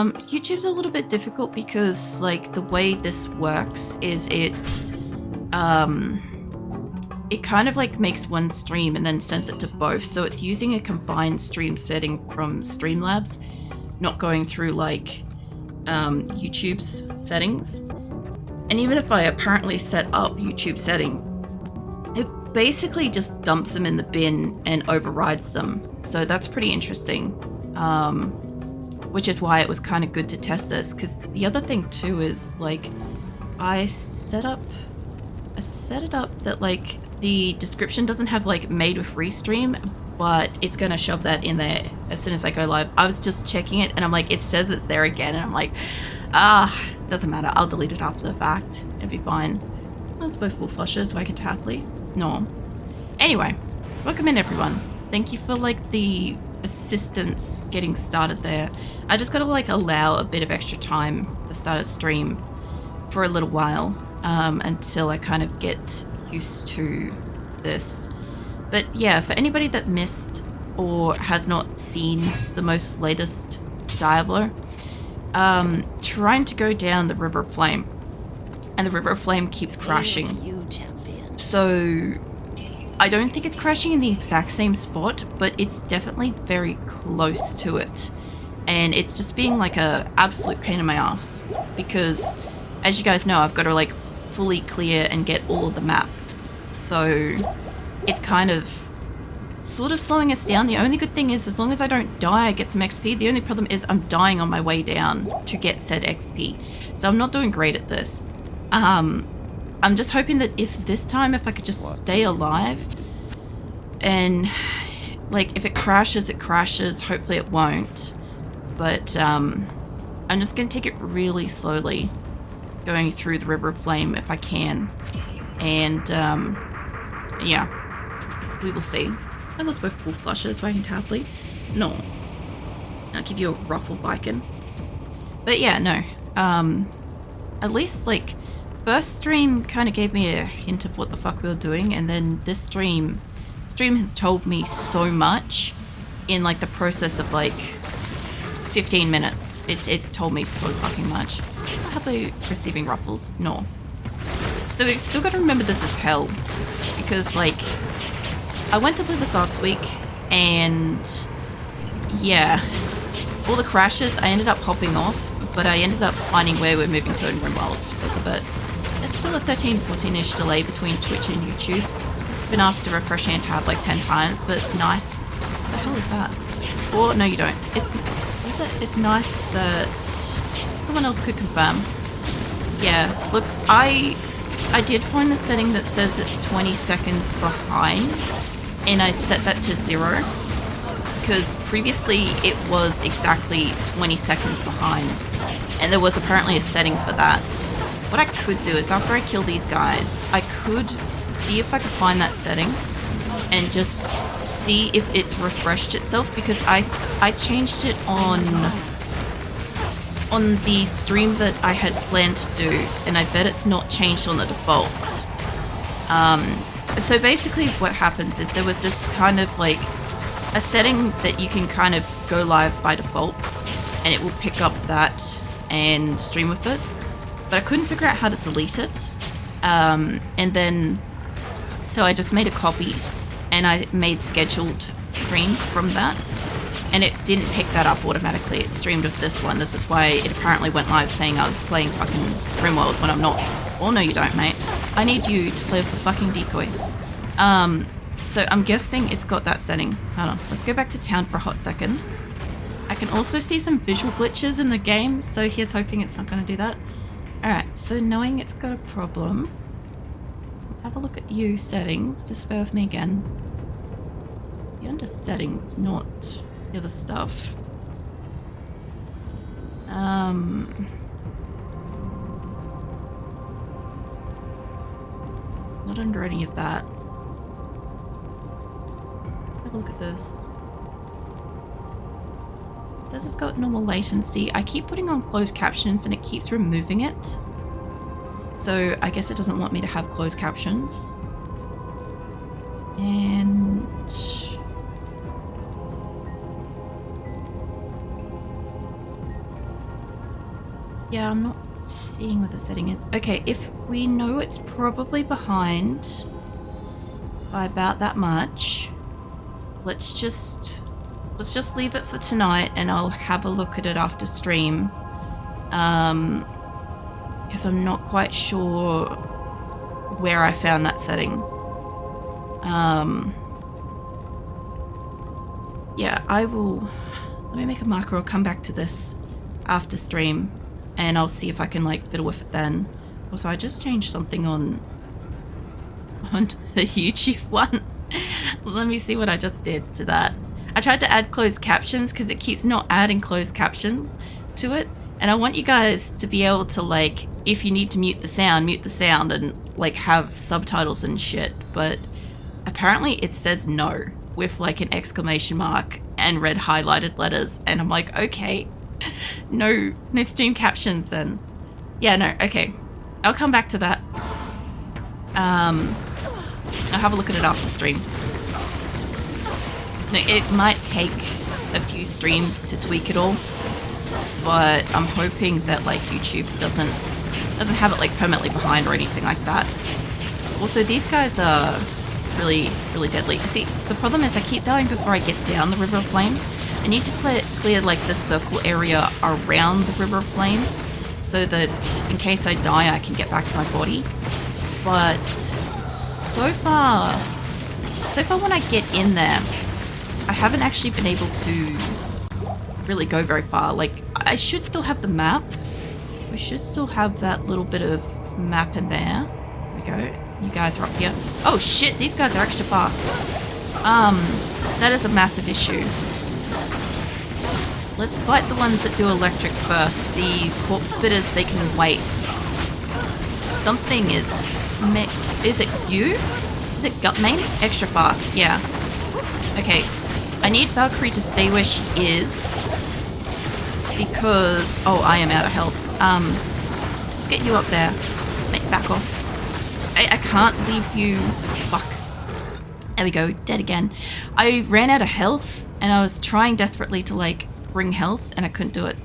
YouTube's a little bit difficult because, like, the way this works is it kind of like makes one stream and then sends it to both. So it's using a combined stream setting from Streamlabs, not going through like YouTube's settings. And even if I apparently set up YouTube settings, it basically just dumps them in the bin and overrides them. So that's pretty interesting. Which is why it was kind of good to test this, because the other thing too is like I set it up that like the description doesn't have like made with Restream, but it's gonna shove that in there as soon as I go live. I was just checking it and I'm like, it says it's there again, and I'm like, doesn't matter, I'll delete it after the fact, it'd be fine. Well, it's both full flushes, so I could happily. No. Anyway, welcome in everyone. Thank you for like the assistance getting started there. I just gotta like allow a bit of extra time to start a stream for a little while until I kind of get used to this. But yeah, for anybody that missed or has not seen the most latest Diablo, trying to go down the River of Flame, and the River of Flame keeps crashing. So I don't think it's crashing in the exact same spot, but it's definitely very close to it. And it's just being like a absolute pain in my ass, because as you guys know, I've got to like fully clear and get all of the map. So it's kind of sort of slowing us down. The only good thing is, as long as I don't die, I get some XP. The only problem is I'm dying on my way down to get said XP. So I'm not doing great at this. I'm just hoping that if this time, if I could just stay alive, and like if it crashes, it crashes. Hopefully it won't. But I'm just gonna take it really slowly, going through the River of Flame if I can. And yeah, we will see. I lost both full flushes, so I can happily. No, I'll give you a ruffle Viking. But yeah, no. At least like first stream kind of gave me a hint of what the fuck we were doing, and then this stream has told me so much in like the process of like 15 minutes. It's told me so fucking much. How about receiving ruffles? No. So we've still got to remember this is hell, because like I went to play this last week, and yeah, all the crashes I ended up hopping off, but I ended up finding where we're moving to in RimWorld. But there's still a 13-14-ish delay between Twitch and YouTube. Been after refreshing a tab like 10 times, but it's nice. What the hell is that? Or no, you don't. It's nice that someone else could confirm. Yeah, look, I did find the setting that says it's 20 seconds behind, and I set that to 0, because previously it was exactly 20 seconds behind, and there was apparently a setting for that. What I could do is, after I kill these guys, I could see if I could find that setting and just see if it's refreshed itself, because I changed it on the stream that I had planned to do, and I bet it's not changed on the default. So basically what happens is there was this kind of like a setting that you can kind of go live by default, and it will pick up that and stream with it, but I couldn't figure out how to delete it. And then so I just made a copy and I made scheduled streams from that, and it didn't pick that up automatically. It streamed with this one. This is why it apparently went live saying I was playing fucking RimWorld when I'm not. Oh no, you don't, mate. I need you to play with a fucking decoy. So I'm guessing it's got that setting. Hold on, let's go back to town for a hot second. I can also see some visual glitches in the game, so here's hoping it's not going to do that. Alright, so knowing it's got a problem, let's have a look at you settings. Just bear with me again. You're under settings, not the other stuff. Not under any of that. Have a look at this. It says it's got normal latency. I keep putting on closed captions and it keeps removing it. So I guess it doesn't want me to have closed captions. And Yeah, I'm not seeing what the setting is. Okay, if we know it's probably behind by about that much, let's just leave it for tonight, and I'll have a look at it after stream. Because I'm not quite sure where I found that setting. Yeah, I will. Let me make a marker. I'll come back to this after stream, and I'll see if I can like fiddle with it then. Also, I just changed something on the YouTube one. Let me see what I just did to that. I tried to add closed captions because it keeps not adding closed captions to it, and I want you guys to be able to, like, if you need to mute the sound and like have subtitles and shit, but apparently it says no with like an exclamation mark and red highlighted letters, and I'm like, okay, no stream captions then. Yeah, no, okay, I'll come back to that. I'll have a look at it after stream. No, it might take a few streams to tweak it all, but I'm hoping that like YouTube doesn't have it like permanently behind or anything like that. Also, these guys are really deadly. See, the problem is I keep dying before I get down the River of Flame. I need to clear like the circle area around the River of Flame so that in case I die I can get back to my body. But so far when I get in there, I haven't actually been able to really go very far. Like, I should still have the map. We should still have that little bit of map in there. There we go. You guys are up here. Oh shit, these guys are extra fast. That is a massive issue. Let's fight the ones that do electric first. The corpse spitters, they can wait. Something is it you? Is it Gutmane? Extra fast, yeah. Okay. I need Valkyrie to stay where she is because I am out of health. Let's get you up there. Mate, back off. I can't leave you. Fuck. There we go. Dead again. I ran out of health and I was trying desperately to like bring health and I couldn't do it.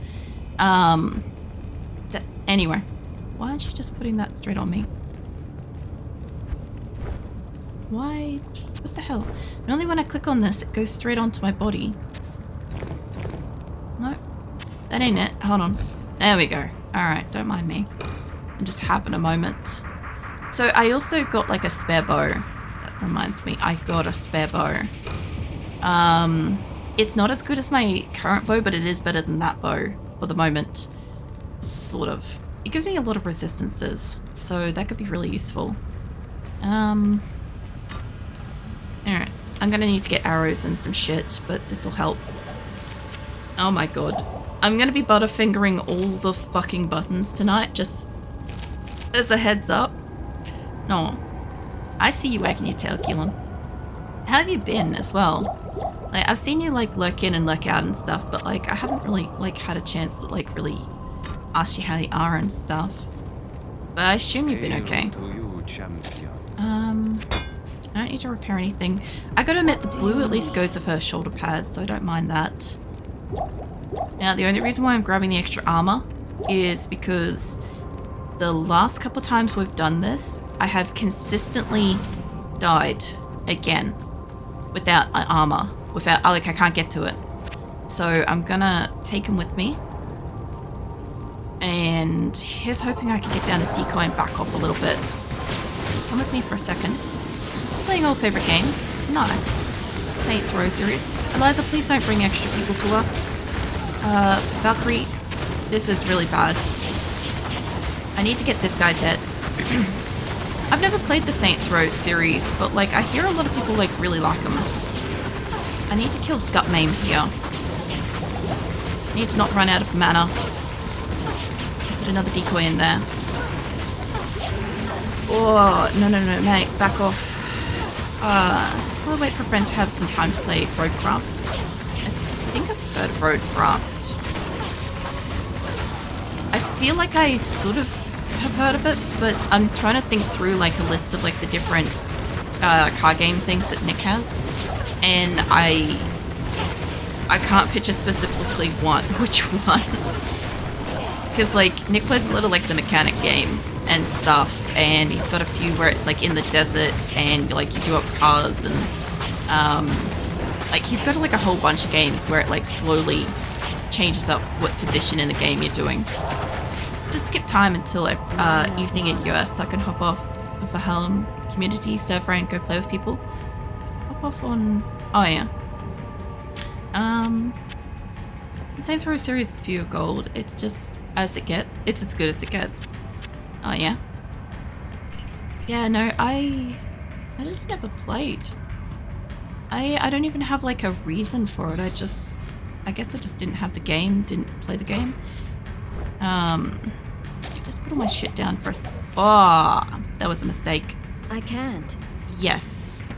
Anyway, why aren't you just putting that straight on me? Why? What the hell? Only when I click on this, it goes straight onto my body. No, that ain't it. Hold on. There we go. Alright, don't mind me. I'm just having a moment. So I also got like a spare bow. That reminds me, I got a spare bow. It's not as good as my current bow, but it is better than that bow for the moment. Sort of. It gives me a lot of resistances, so that could be really useful. Alright, I'm gonna need to get arrows and some shit, but this will help. Oh my god. I'm gonna be butterfingering all the fucking buttons tonight, just as a heads up. No. I see you wagging your tail, Keelan. How have you been as well? Like, I've seen you like lurk in and lurk out and stuff, but like I haven't really like had a chance to like really ask you how you are and stuff. But I assume you've been okay. I don't need to repair anything. I gotta admit, the blue at least goes with her shoulder pads, so I don't mind that. Now, the only reason why I'm grabbing the extra armor is because the last couple times we've done this, I have consistently died again without armor. Like, I can't get to it. So I'm gonna take him with me. And here's hoping I can get down to decoy and back off a little bit. Come with me for a second. Playing old favorite games. Nice. Saints Row series. Eliza, please don't bring extra people to us. Valkyrie, this is really bad. I need to get this guy dead. I've never played the Saints Row series, but like I hear a lot of people like really like them. I need to kill Gutmane here. I need to not run out of mana. Put another decoy in there. Oh, no, mate, back off. I'll wait for a friend to have some time to play Roadcraft. I think I've heard of Roadcraft. I feel like I sort of have heard of it, but I'm trying to think through like a list of like the different card game things that Nick has, and I can't picture specifically which one. Because, like, Nick plays a lot of, like, the mechanic games and stuff, and he's got a few where it's, like, in the desert, and, like, you do up cars, and, like, he's got, like, a whole bunch of games where it, like, slowly changes up what position in the game you're doing. Just skip time until, evening in US, so I can hop off of the Helm community server and go play with people. Hop off on... oh, yeah. Saints Row series is pure gold. It's just as it gets. It's as good as it gets. Oh yeah. Yeah, no, I just never played. I don't even have like a reason for it. I guess I just didn't have the game, didn't play the game. Just put all my shit down for oh, that was a mistake. I can't. Yes.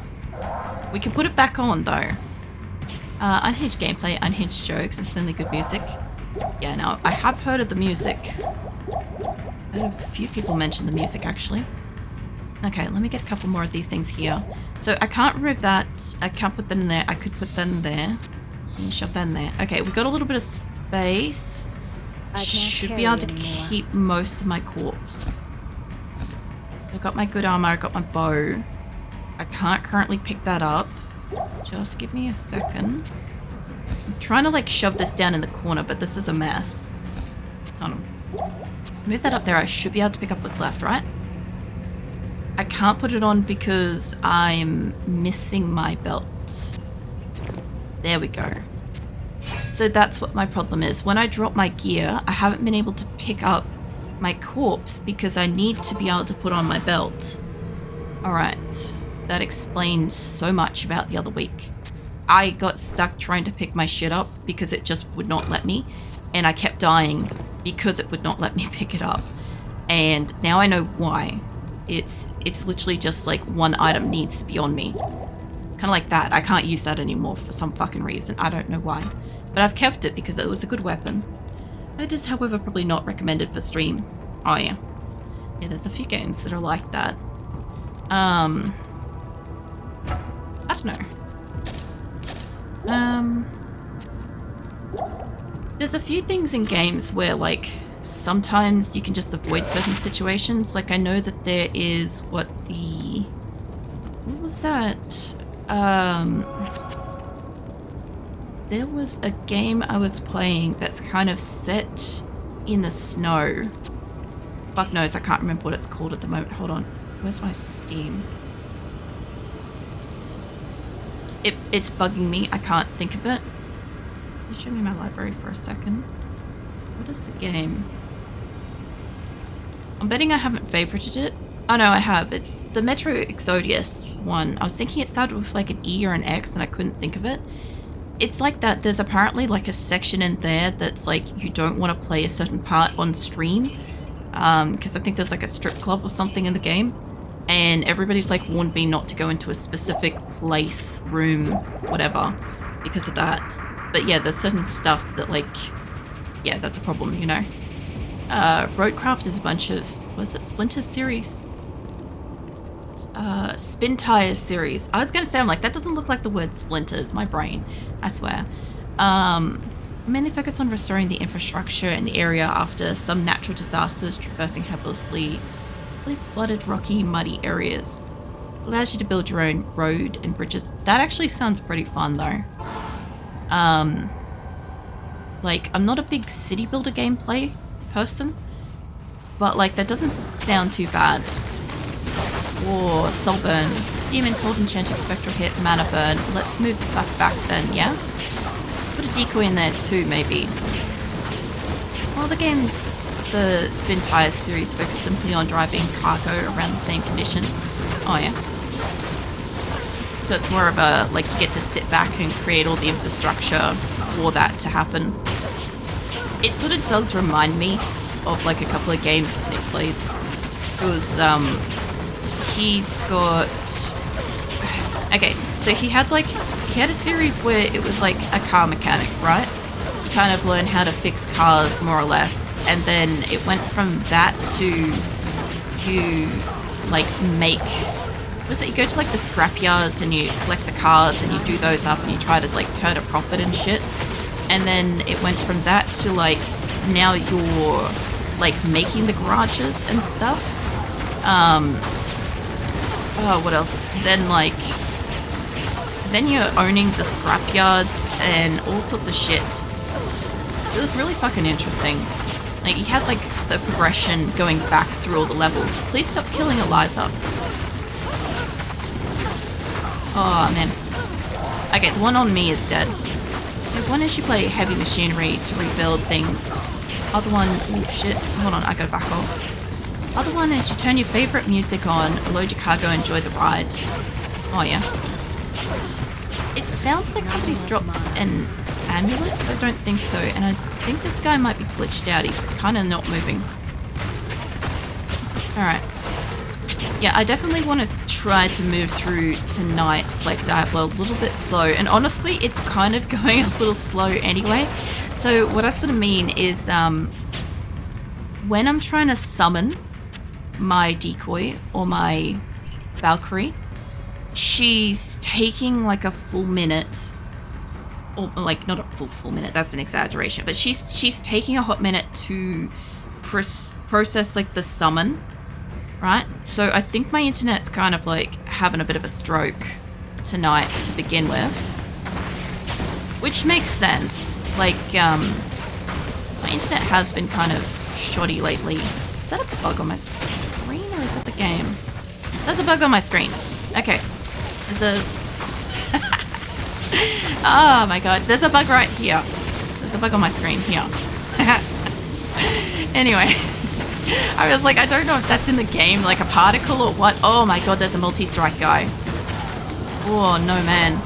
We can put it back on though. Unhinged gameplay, unhinged jokes, and certainly good music. Yeah, no, I have heard of the music. I've heard of a few people mention the music, actually. Okay, let me get a couple more of these things here. So I can't remove that. I can't put that in there. I could put that in there. And shove that in there. Okay, we've got a little bit of space. Should be able to keep most of my corpse. So I've got my good armor, I've got my bow. I can't currently pick that up. Just give me a second. I'm trying to like shove this down in the corner, but this is a mess. Hold on. Move that up there. I should be able to pick up what's left, right? I can't put it on because I'm missing my belt. There we go. So that's what my problem is. When I drop my gear, I haven't been able to pick up my corpse because I need to be able to put on my belt. Alright. That explains so much about the other week. I got stuck trying to pick my shit up because it just would not let me. And I kept dying because it would not let me pick it up. And now I know why. It's literally just like one item needs to be on me. Kind of like that. I can't use that anymore for some fucking reason. I don't know why. But I've kept it because it was a good weapon. It is, however, probably not recommended for stream. Oh, yeah. Yeah, there's a few games that are like that. I don't know. There's a few things in games where, like, sometimes you can just avoid certain situations. Like, I know that there is what was that? There was a game I was playing that's kind of set in the snow. Fuck knows, I can't remember what it's called at the moment. Hold on. Where's my Steam? It's bugging me. I can't think of it. Can you show me my library for a second? What is the game? I'm betting I haven't favorited it. Oh no, I have. It's the Metro Exodus one. I was thinking it started with like an E or an X and I couldn't think of it. It's like that. There's apparently like a section in there that's like you don't want to play a certain part on stream. Because I think there's like a strip club or something in the game. And everybody's like warned me not to go into a specific place, room, whatever, because of that. But yeah, there's certain stuff that like, yeah, that's a problem, you know. Roadcraft is a bunch of, was it Splinter series? Spin Tires series. I was gonna say, I'm like, that doesn't look like the word splinters, my brain, I swear. Mainly focus on restoring the infrastructure in the area after some natural disasters, traversing helplessly flooded, rocky, muddy areas. Allows you to build your own road and bridges. That actually sounds pretty fun though. Like, I'm not a big city builder gameplay person, but like that doesn't sound too bad. Or soul burn, demon, cold, enchanted, spectral hit, mana burn. Let's move the fuck back then, yeah? Let's put a decoy in there too, maybe. Well, the game's the Spin Tires series focus simply on driving cargo around the same conditions. Oh yeah. So it's more of a, like, you get to sit back and create all the infrastructure for that to happen. It sort of does remind me of like a couple of games Nick plays. It was, he's got, okay, so he had a series where it was like a car mechanic, right? You kind of learn how to fix cars more or less. And then it went from that to you like make, what is it? You go to like the scrap yards and you collect the cars and you do those up and you try to like turn a profit and shit. And then it went from that to like now you're like making the garages and stuff. Oh, what else? Then you're owning the scrapyards and all sorts of shit. It was really fucking interesting. Like, you had like the progression going back through all the levels. Please stop killing Eliza. Oh man. Okay, the one on me is dead. Okay, one is you play heavy machinery to rebuild things. Other one, oh shit, hold on, I gotta back off. Other one is you turn your favorite music on, load your cargo, enjoy the ride. Oh yeah. It sounds like somebody's dropped an amulet, but I don't think so. And I think this guy might be glitched out. He's kind of not moving. Alright. Yeah, I definitely want to try to move through tonight's like Diablo a little bit slow. And honestly, it's kind of going a little slow anyway. So what I sort of mean is when I'm trying to summon my decoy or my Valkyrie, she's taking like a full minute, or like not a full minute, that's an exaggeration, but she's taking a hot minute to process like the summon, right? So I think my internet's kind of like having a bit of a stroke tonight to begin with, which makes sense. Like my internet has been kind of shoddy lately. Is that a bug on my screen or is that the game? There's a bug on my screen. Okay. There's a... oh my god. There's a bug right here. There's a bug on my screen here. Anyway. I was like, I don't know if that's in the game, like a particle or what. Oh my god, there's a multi-strike guy. Oh, no man.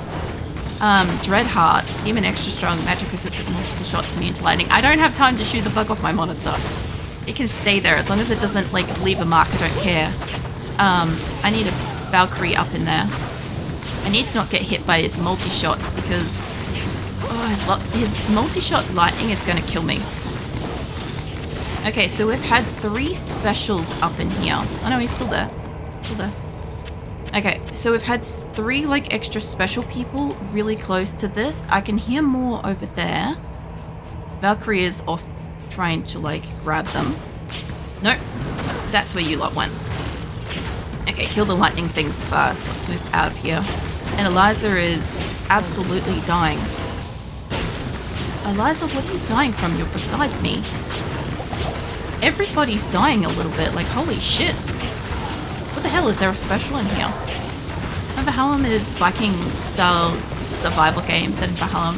Dreadheart. Demon extra strong. Magic resistant multiple shots immune to lightning. I don't have time to shoot the bug off my monitor. It can stay there as long as it doesn't like leave a mark. I don't care. I need a Valkyrie up in there. I need to not get hit by his multi-shots because his multi-shot lightning is going to kill me. Okay, so we've had 3 specials up in here. Oh no, he's still there. Still there. Okay, so we've had 3 like extra special people really close to this. I can hear more over there. Valkyrie is off trying to like grab them. Nope, that's where you lot went. Okay, kill the lightning things first. Let's move out of here. And Eliza is absolutely dying. Eliza, what are you dying from? You're beside me. Everybody's dying a little bit. Like, holy shit. What the hell? Is there a special in here? Valhalla is Viking-style survival game set in Valhalla.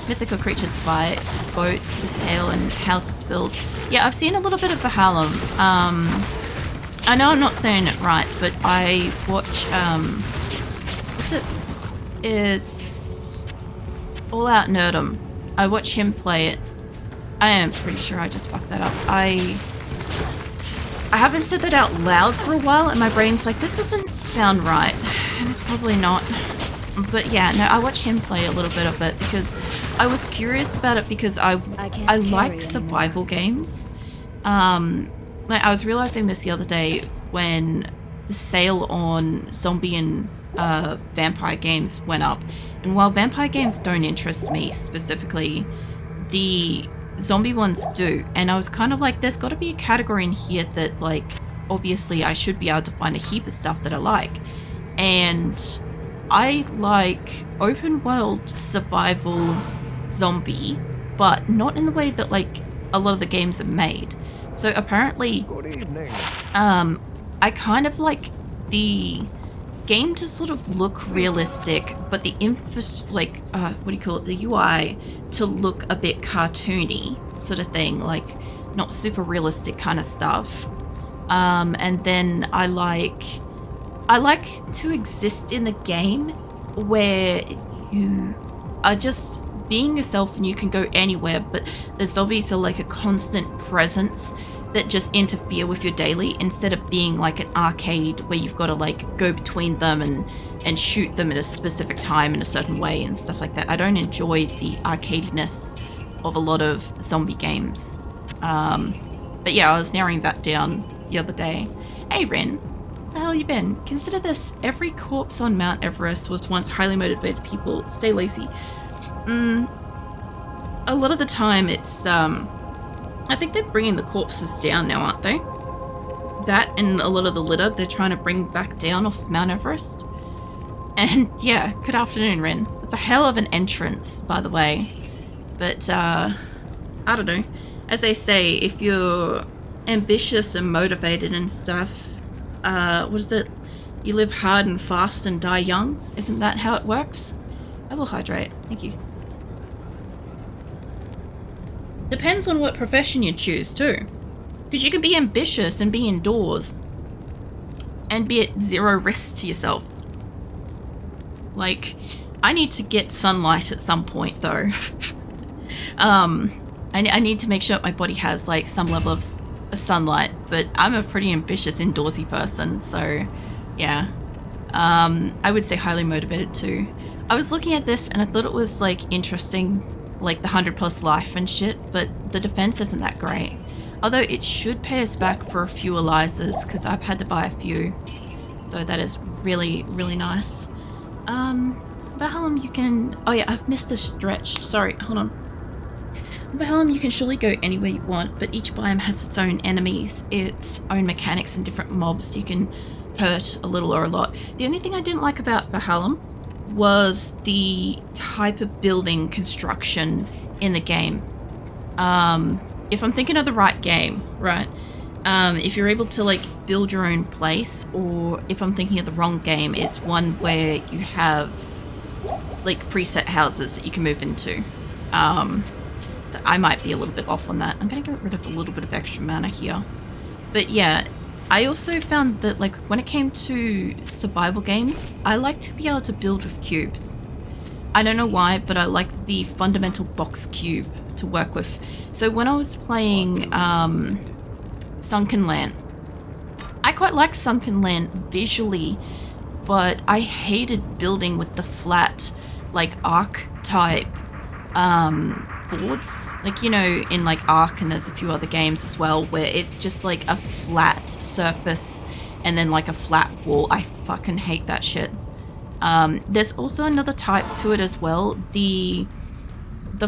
Mythical creatures fight, boats to sail, and houses build. Yeah, I've seen a little bit of Valhalla. I know I'm not saying it right, but I watch, what's it? It's All Out Nerdum. I watch him play it. I am pretty sure I just fucked that up. I haven't said that out loud for a while, and my brain's like, that doesn't sound right. And it's probably not. But yeah, no, I watch him play a little bit of it because I was curious about it because I like survival games. I was realizing this the other day when the sale on zombie and vampire games went up. And while vampire games don't interest me specifically, the zombie ones do. And I was kind of like, there's got to be a category in here that, like, obviously I should be able to find a heap of stuff that I like. And I like open world survival zombie, but not in the way that, like, a lot of the games are made. So apparently, Good evening. I kind of like the game to sort of look realistic, but the the UI to look a bit cartoony, sort of thing, like not super realistic kind of stuff. And then I like to exist in the game where you are just being yourself and you can go anywhere, but the zombies are like a constant presence that just interfere with your daily, instead of being like an arcade where you've got to like go between them and shoot them at a specific time in a certain way and stuff like that. I don't enjoy the arcadiness of a lot of zombie games. But yeah, I was narrowing that down the other day. Hey Ren, where the hell you been? Consider this: every corpse on Mount Everest was once highly motivated people. Stay lazy. A lot of the time it's I think they're bringing the corpses down now, aren't they? That and a lot of the litter they're trying to bring back down off Mount Everest. And yeah, good afternoon, Ren. It's a hell of an entrance, by the way. But, I don't know. As they say, if you're ambitious and motivated and stuff, what is it? You live hard and fast and die young? Isn't that how it works? I will hydrate. Thank you. Depends on what profession you choose, too. Because you can be ambitious and be indoors. And be at zero risk to yourself. Like, I need to get sunlight at some point, though. I need to make sure my body has, like, some level of sunlight. But I'm a pretty ambitious, indoorsy person, so, yeah. I would say highly motivated, too. I was looking at this, and I thought it was, like, interesting, like, the 100+ life and shit, but the defense isn't that great. Although it should pay us back for a few Elizas, because I've had to buy a few. So that is really, really nice. Valhalla, you can... Oh yeah, I've missed a stretch. Sorry, hold on. Valhalla, you can surely go anywhere you want, but each biome has its own enemies, its own mechanics and different mobs you can hurt a little or a lot. The only thing I didn't like about Valhalla was the type of building construction in the game. If I'm thinking of the right game, right? If you're able to like build your own place, or if I'm thinking of the wrong game, it's one where you have like preset houses that you can move into. So I might be a little bit off on that. I'm gonna get rid of a little bit of extra mana here. But yeah, I also found that like when it came to survival games, I like to be able to build with cubes. I don't know why, but I like the fundamental box cube to work with. So when I was playing Sunken Land, I quite liked Sunken Land visually, but I hated building with the flat like arc type boards, like, you know, in like Ark, and there's a few other games as well where it's just like a flat surface and then like a flat wall. I fucking hate that shit. There's also another type to it as well, the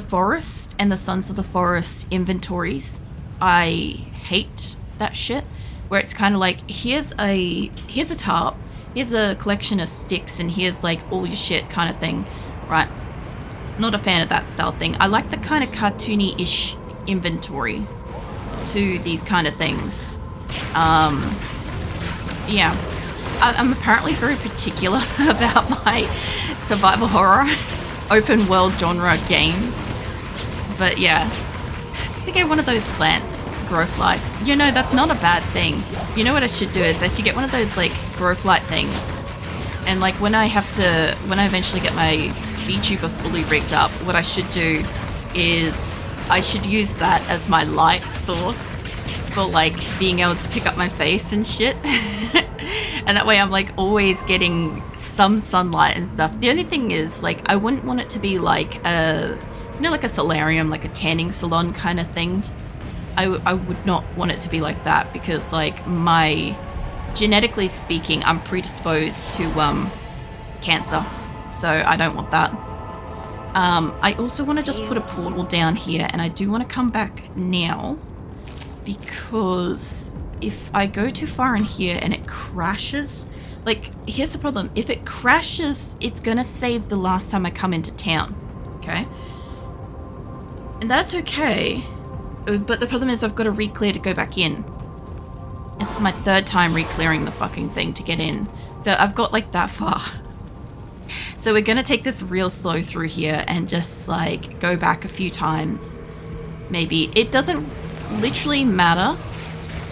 forest and the Sons of the Forest inventories. I hate that shit, where it's kind of like, here's a tarp, here's a collection of sticks, and here's like all your shit kind of thing, right? Not a fan of that style thing. I like the kind of cartoony-ish inventory to these kind of things. Yeah. I'm apparently very particular about my survival horror open world genre games. But yeah. To get one of those plants growth lights. You know, that's not a bad thing. You know what I should do is I should get one of those like growth light things. And like when I eventually get my VTuber fully rigged up, what I should do is I should use that as my light source for like being able to pick up my face and shit. And that way I'm like always getting some sunlight and stuff. The only thing is like I wouldn't want it to be like a, you know, like a solarium, like a tanning salon kind of thing. I would not want it to be like that, because like genetically speaking, I'm predisposed to cancer, so I don't want that. I also want to just put a portal down here, and I do want to come back now, because if I go too far in here and it crashes, like, here's the problem. If it crashes, it's gonna save the last time I come into town, okay? And that's okay, but the problem is I've got to re-clear to go back in. This is my third time re-clearing the fucking thing to get in. So I've got like that far. So we're gonna take this real slow through here and just like go back a few times. Maybe. It doesn't literally matter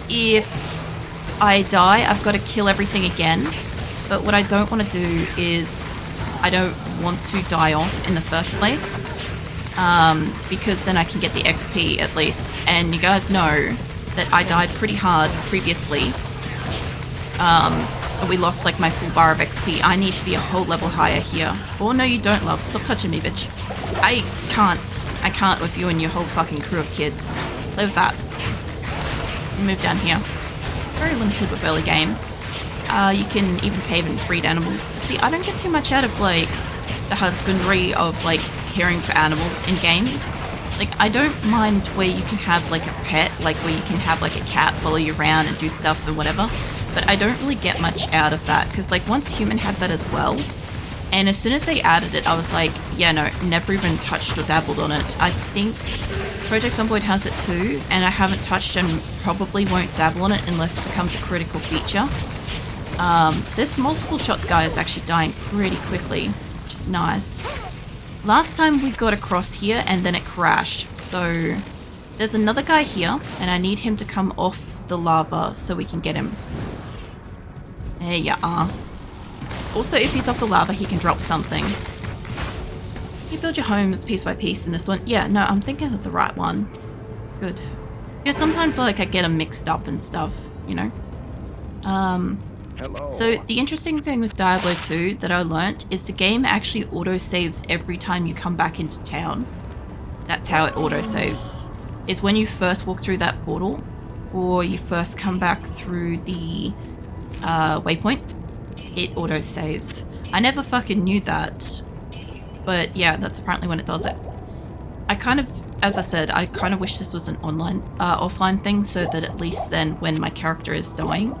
if I die. I've got to kill everything again. But what I don't want to do is I don't want to die off in the first place. Because then I can get the XP at least. And you guys know that I died pretty hard previously. We lost like my full bar of XP. I need to be a whole level higher here. Oh no, you don't, love. Stop touching me, bitch. I can't with you and your whole fucking crew of kids. Play with that. Move down here. Very limited with early game. You can even tame and breed animals. See, I don't get too much out of like the husbandry of like caring for animals in games. Like, I don't mind where you can have like a pet, like where you can have like a cat follow you around and do stuff and whatever, but I don't really get much out of that, because like once Human had that as well, and as soon as they added it, I was like, yeah, no, never even touched or dabbled on it. I think Project Zomboid has it too, and I haven't touched and probably won't dabble on it unless it becomes a critical feature. This multiple shots guy is actually dying pretty quickly, which is nice. Last time we got across here and then it crashed, so there's another guy here and I need him to come off the lava so we can get him. There you are. Also, if he's off the lava, he can drop something. You build your homes piece by piece in this one. Yeah, no, I'm thinking of the right one. Good. Yeah, sometimes like I get them mixed up and stuff, you know. Hello. So the interesting thing with Diablo 2 that I learnt is the game actually auto-saves every time you come back into town. That's how it auto-saves. Is when you first walk through that portal, or you first come back through the waypoint, it auto-saves. I never fucking knew that. But yeah, that's apparently when it does it. I kind of, as I said, I kind of wish this was an offline thing, so that at least then when my character is dying,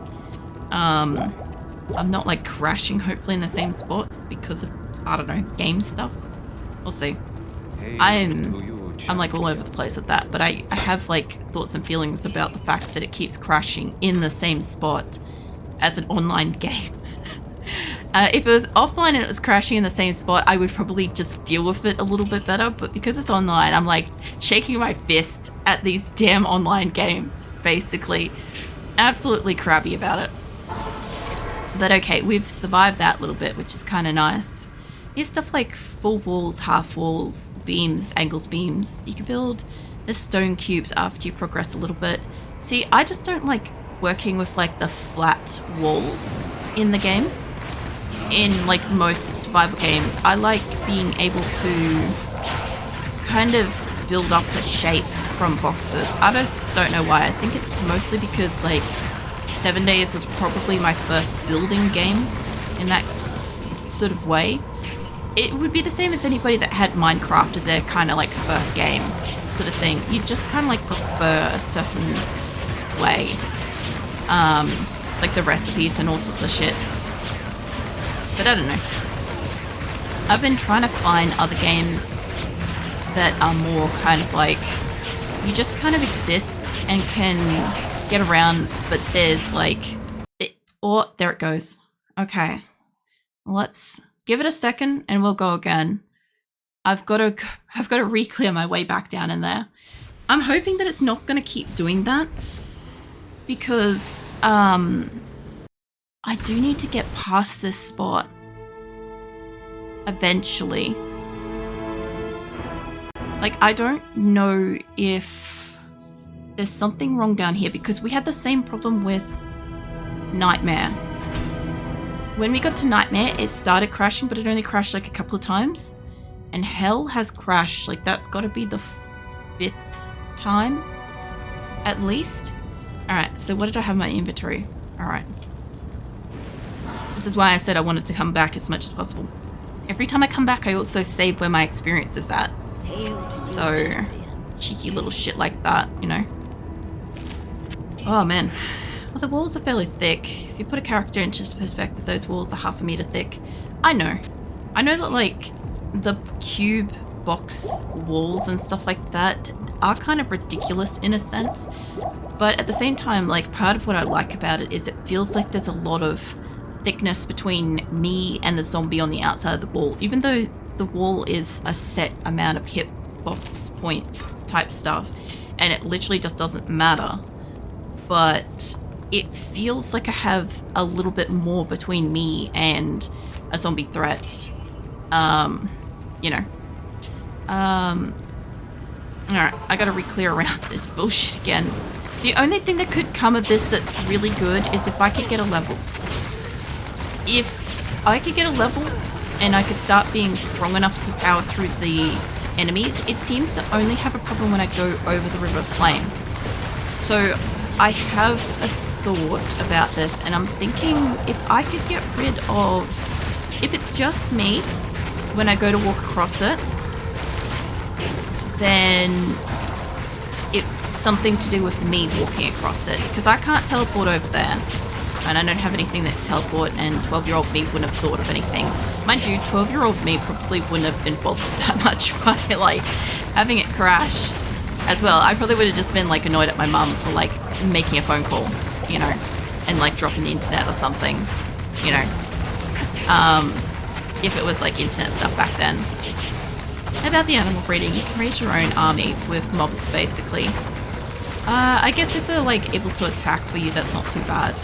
I'm not like crashing hopefully in the same spot because of, I don't know, game stuff. We'll see. I'm like all over the place with that, but I have like thoughts and feelings about the fact that it keeps crashing in the same spot as an online game. If it was offline and it was crashing in the same spot, I would probably just deal with it a little bit better, but because it's online, I'm like shaking my fist at these damn online games, basically. Absolutely crabby about it. But okay, we've survived that little bit, which is kind of nice. Here's stuff like full walls, half walls, beams, angles, beams. You can build the stone cubes after you progress a little bit. See, I just don't like working with like the flat walls in the game. In like most survival games, I like being able to kind of build up a shape from boxes. I don't know why. I think it's mostly because like 7 Days was probably my first building game in that sort of way. It would be the same as anybody that had Minecraft as their kind of like first game sort of thing. You just kind of like prefer a certain way. Like the recipes and all sorts of shit. But I don't know. I've been trying to find other games that are more kind of like you just kind of exist and can get around, but there's like oh, there it goes. Okay. Let's give it a second and we'll go again. I've got to re-clear my way back down in there. I'm hoping that it's not going to keep doing that because I do need to get past this spot eventually. Like, I don't know if there's something wrong down here because we had the same problem with Nightmare. When we got to Nightmare, it started crashing, but it only crashed like a couple of times. And Hell has crashed, like that's got to be the 5th time, at least. Alright, so what did I have in my inventory? Alright. This is why I said I wanted to come back as much as possible. Every time I come back, I also save where my experience is at. So, cheeky little shit like that, you know. Oh man. Well, the walls are fairly thick. If you put a character into perspective, those walls are 1/2 meter thick. I know that like the cube box walls and stuff like that are kind of ridiculous in a sense, but at the same time, like part of what I like about it is it feels like there's a lot of thickness between me and the zombie on the outside of the wall, even though the wall is a set amount of hit box points type stuff and it literally just doesn't matter, but it feels like I have a little bit more between me and a zombie threat. You know. Alright, I gotta re-clear around this bullshit again. The only thing that could come of this that's really good is if I could get a level. If I could get a level and I could start being strong enough to power through the enemies, it seems to only have a problem when I go over the River of Flame. So I have a thought about this and I'm thinking if I could get rid of, if it's just me when I go to walk across it, then it's something to do with me walking across it, because I can't teleport over there. And I don't have anything that can teleport, and 12-year-old me wouldn't have thought of anything. Mind you, 12-year-old me probably wouldn't have been bothered that much by, like, having it crash as well. I probably would have just been, like, annoyed at my mum for, like, making a phone call, you know, and, like, dropping the internet or something, you know. If it was, like, internet stuff back then. About the animal breeding, you can raise your own army with mobs, basically. I guess if they're, like, able to attack for you, that's not too bad.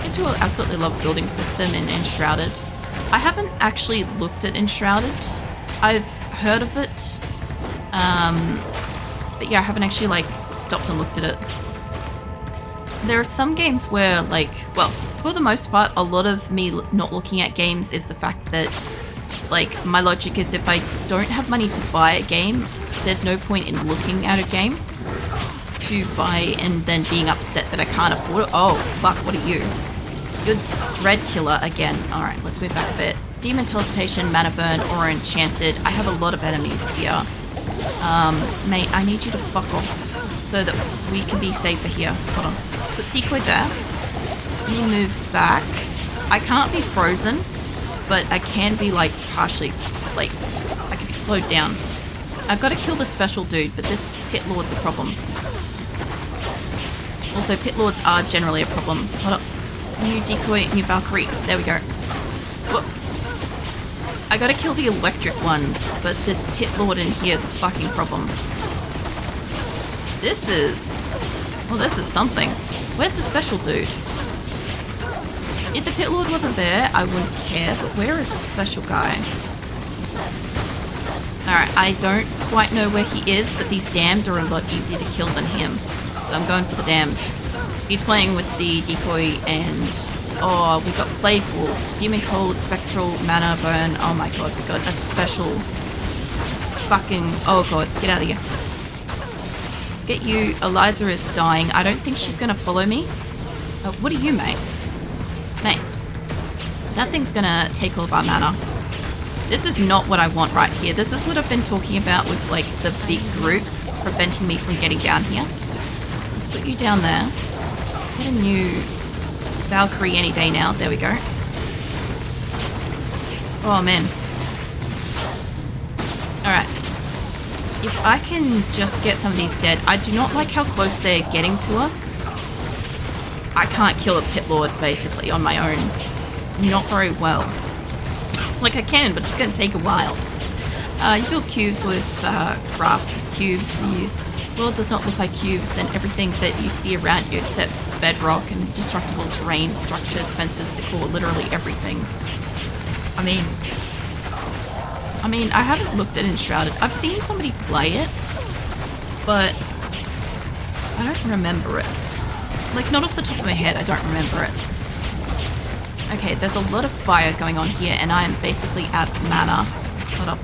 I do absolutely love building system in Enshrouded. I haven't actually looked at Enshrouded. I've heard of it. But yeah, I haven't actually, like, stopped and looked at it. There are some games where, like, well, for the most part, a lot of me not looking at games is the fact that, like, my logic is if I don't have money to buy a game, there's no point in looking at a game to buy and then being upset that I can't afford it. Oh, fuck, what are you? You're Dread Killer again. Alright, let's move back a bit. Demon Teleportation, Mana Burn, or Enchanted. I have a lot of enemies here. Mate, I need you to fuck off so that we can be safer here. Hold on. Put decoy there. Let me move back. I can't be frozen, but I can be, like, partially, like, I can be slowed down. I've got to kill the special dude, but this Pit Lord's a problem. Also, Pit Lords are generally a problem. Hold up. New decoy, new Valkyrie. There we go. Whoop. I gotta kill the electric ones, but this Pit Lord in here is a fucking problem. This is... well, this is something. Where's the special dude? If the Pit Lord wasn't there, I wouldn't care, but where is the special guy? Alright, I don't quite know where he is, but these damned are a lot easier to kill than him. So I'm going for the damned. He's playing with the decoy and... oh, we've got Plague Wolf, Demon Cold, Spectral, Mana Burn. Oh my god, we got a special... fucking... oh god, get out of here. Let's get you. Eliza is dying. I don't think she's gonna follow me. Oh, what are you, mate? Mate. That thing's gonna take all of our mana. This is not what I want right here. This is what I've been talking about with, like, the big groups preventing me from getting down here. Let's put you down there. Let's get a new Valkyrie any day now. There we go. Oh, man. Alright. If I can just get some of these dead. I do not like how close they're getting to us. I can't kill a Pit Lord, basically, on my own. Not very well. Like, I can, but it's going to take a while. You build cubes with craft with cubes. The world does not look like cubes, and everything that you see around you except bedrock and destructible terrain, structures, fences, decor, literally everything. I mean, I haven't looked at Enshrouded. I've seen somebody play it, but I don't remember it. Like, not off the top of my head, I don't remember it. Okay, there's a lot of fire going on here, and I am basically out of mana. Hold up.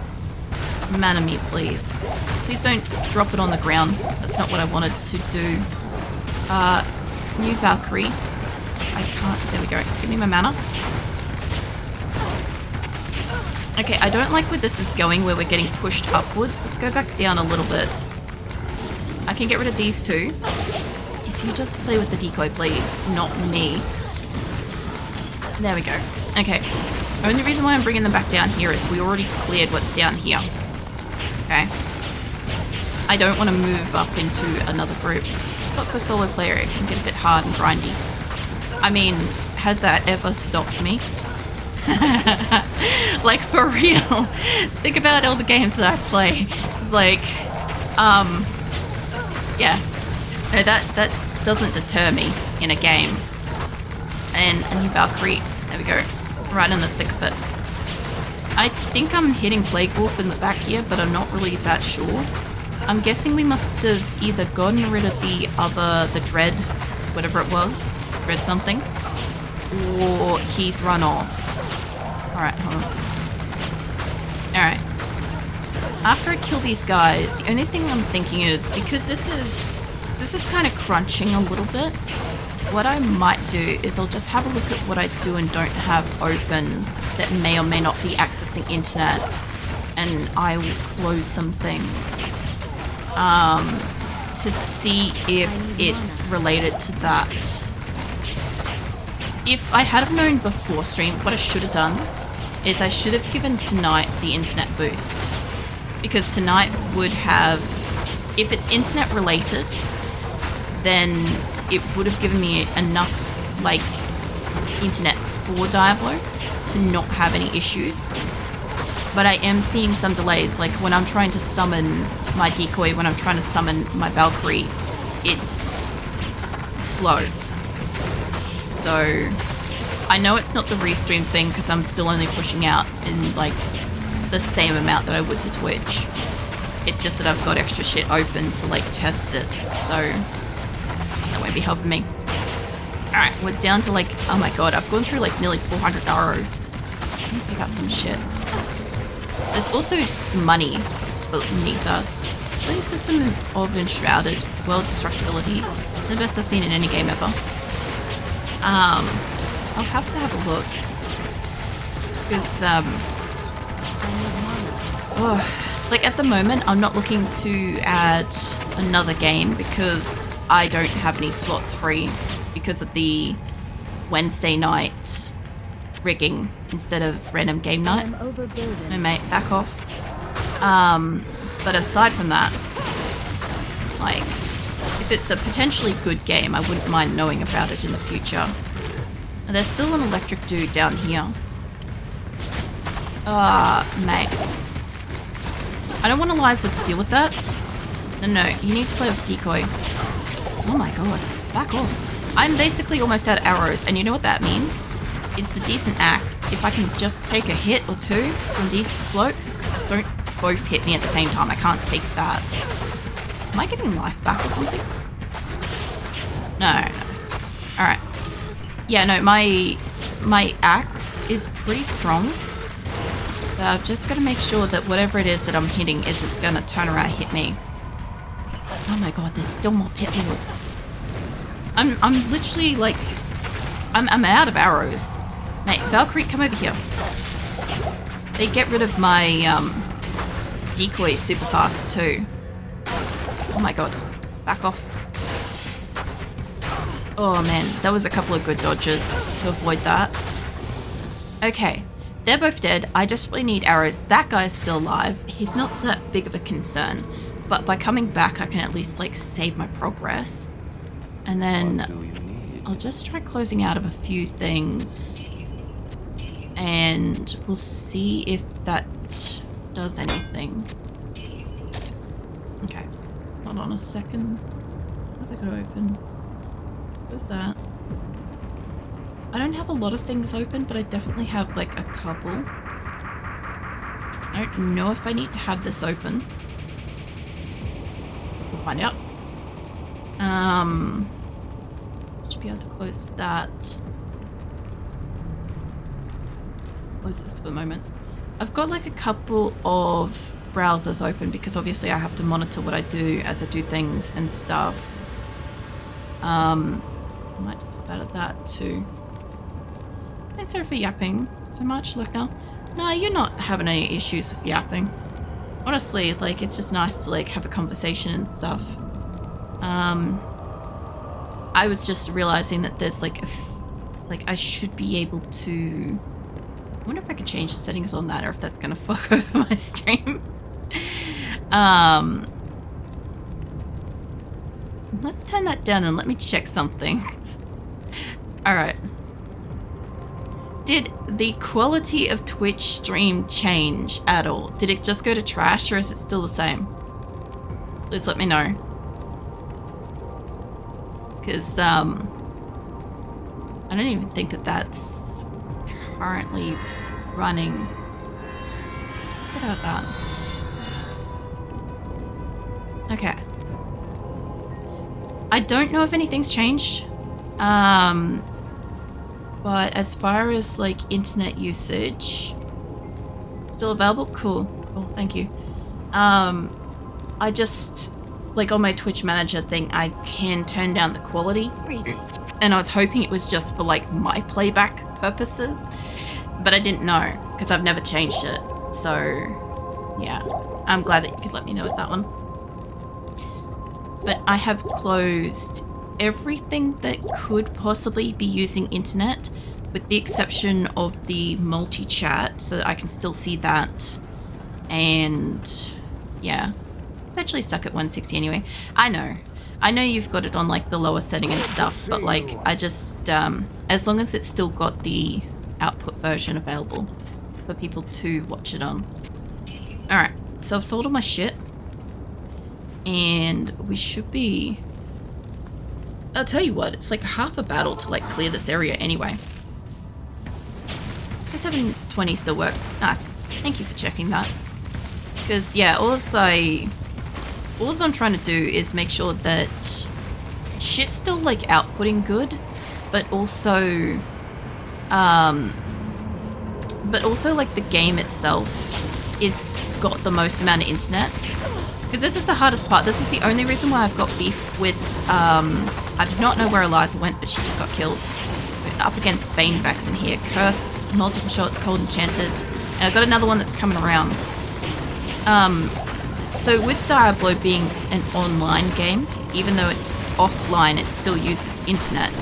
Mana me, please. Please don't drop it on the ground. That's not what I wanted to do. New Valkyrie. I can't. There we go. Give me my mana. Okay, I don't like where this is going, where we're getting pushed upwards. Let's go back down a little bit. I can get rid of these two. If you just play with the decoy, please. Not me. There we go. Okay. The only reason why I'm bringing them back down here is we already cleared what's down here. Okay. I don't want to move up into another group. But for solo player, it can get a bit hard and grindy. I mean, has that ever stopped me? Like, for real. Think about all the games that I play. It's like, yeah. No, that doesn't deter me in a game. And a new Valkyrie. There we go. Right in the thick of it. I think I'm hitting Plague Wolf in the back here, but I'm not really that sure. I'm guessing we must have either gotten rid of the Dread, whatever it was, Dread something, or he's run off. Alright, hold on. Alright. After I kill these guys, the only thing I'm thinking is, because this is kind of crunching a little bit, what I might do is I'll just have a look at what I do and don't have open that may or may not be accessing internet, and I will close some things. to see if it's related to that. If I had have known before stream, what I should have done is I should have given Tonight the internet boost. Because Tonight would have, if it's internet related, then it would have given me enough, like, internet for Diablo to not have any issues. But I am seeing some delays, like when I'm trying to summon my decoy, when I'm trying to summon my Valkyrie, it's slow. So I know it's not the restream thing because I'm still only pushing out in like the same amount that I would to Twitch. It's just that I've got extra shit open to like test it, so that won't be helping me. Alright, we're down to like, oh my god, I've gone through like nearly 400 arrows. Let me pick up some shit. There's also money beneath us. The system of Enshrouded is world destructibility. The best I've seen in any game ever. I'll have to have a look. Because, like at the moment, I'm not looking to add another game because I don't have any slots free because of the Wednesday night rigging instead of random game night. No mate, back off. But aside from that, like, if it's a potentially good game, I wouldn't mind knowing about it in the future. And there's still an electric dude down here. Mate. I don't want Eliza to deal with that. No, you need to play with decoy. Oh my god, back off. I'm basically almost out of arrows, and you know what that means? It's the decent axe. If I can just take a hit or two from these blokes, don't both hit me at the same time. I can't take that. Am I getting life back or something? No. Alright. Yeah, no, my axe is pretty strong. So I've just got to make sure that whatever it is that I'm hitting isn't going to turn around and hit me. Oh my god, there's still more pit lords. I'm literally like, I'm out of arrows. Mate, Valkyrie, come over here. They get rid of my decoys super fast too. Oh my god, back off. Oh man, that was a couple of good dodges to avoid that. Okay, they're both dead. I just really need arrows. That guy's still alive. He's not that big of a concern, but by coming back I can at least like save my progress. And then I'll just try closing out of a few things and we'll see if that does anything. Okay, hold on a second. What have I got open? What's that? I don't have a lot of things open, but I definitely have like a couple. I don't know if I need to have this open. We'll find out. Should be able to close that. Close this for a moment. I've got like a couple of browsers open because obviously I have to monitor what I do as I do things and stuff. I might just hop out of that too. Thanks sorry for yapping so much, look now. No, you're not having any issues with yapping. Honestly, like it's just nice to like have a conversation and stuff. I was just realizing that there's like like I should be able to. I wonder if I could change the settings on that or if that's gonna fuck over my stream. Let's turn that down and let me check something. Alright. Did the quality of Twitch stream change at all? Did it just go to trash or is it still the same? Please let me know. Because, I don't even think that that's currently running. What about that? Okay. I don't know if anything's changed. But as far as like internet usage, still available? Cool. Oh, thank you. I just, like on my Twitch manager thing, I can turn down the quality. And I was hoping it was just for like my playback purposes, but I didn't know because I've never changed it. So yeah, I'm glad that you could let me know with that one. but I have closed everything that could possibly be using internet, with the exception of the multi-chat, so that I can still see that. And yeah, I'm actually stuck at 160 anyway. I know you've got it on like the lower setting and stuff, but like I just as long as it's still got the output version available for people to watch it on. All right, so I've sold all my shit, and we should be, I'll tell you what, it's like half a battle to like clear this area anyway. 720 still works. Nice. Thank you for checking that. Because yeah, all I'm trying to do is make sure that shit's still like outputting good, but also like the game itself is got the most amount of internet. Because this is the hardest part. This is the only reason why I've got beef with I do not know where Eliza went, but she just got killed. We're up against Banevax in here. Cursed, multiple shots, cold enchanted, and I've got another one that's coming around. So with Diablo being an online game, even though it's offline, it still uses internet.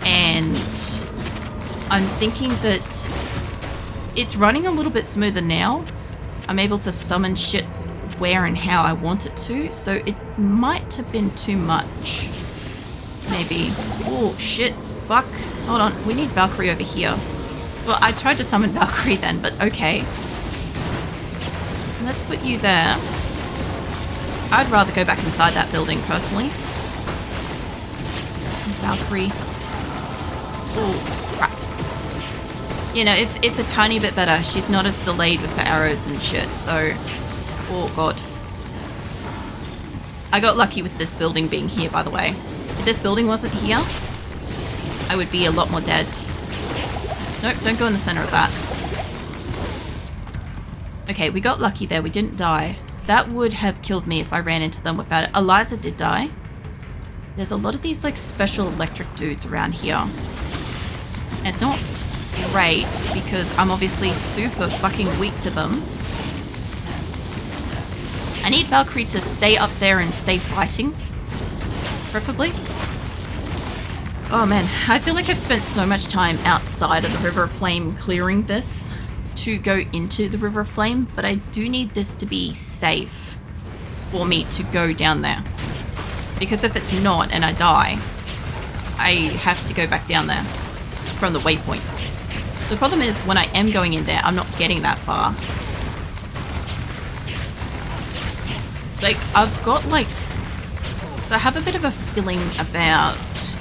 And I'm thinking that it's running a little bit smoother now. I'm able to summon shit where and how I want it to, so it might have been too much. Maybe. Oh, shit. Fuck. Hold on. We need Valkyrie over here. Well, I tried to summon Valkyrie then, but okay. Let's put you there. I'd rather go back inside that building, personally. Valkyrie. Oh, crap. You know, it's a tiny bit better. She's not as delayed with her arrows and shit, so... Oh, God. I got lucky with this building being here, by the way. If this building wasn't here, I would be a lot more dead. Nope, don't go in the center of that. Okay, we got lucky there. We didn't die. That would have killed me if I ran into them without it. Eliza did die. There's a lot of these like special electric dudes around here. And it's not great because I'm obviously super fucking weak to them. I need Valkyrie to stay up there and stay fighting. Preferably. Oh man, I feel like I've spent so much time outside of the River of Flame clearing this to go into the River of Flame, but I do need this to be safe for me to go down there. Because if it's not and I die, I have to go back down there from the waypoint. The problem is when I am going in there, I'm not getting that far. Like, I've got like... So I have a bit of a feeling about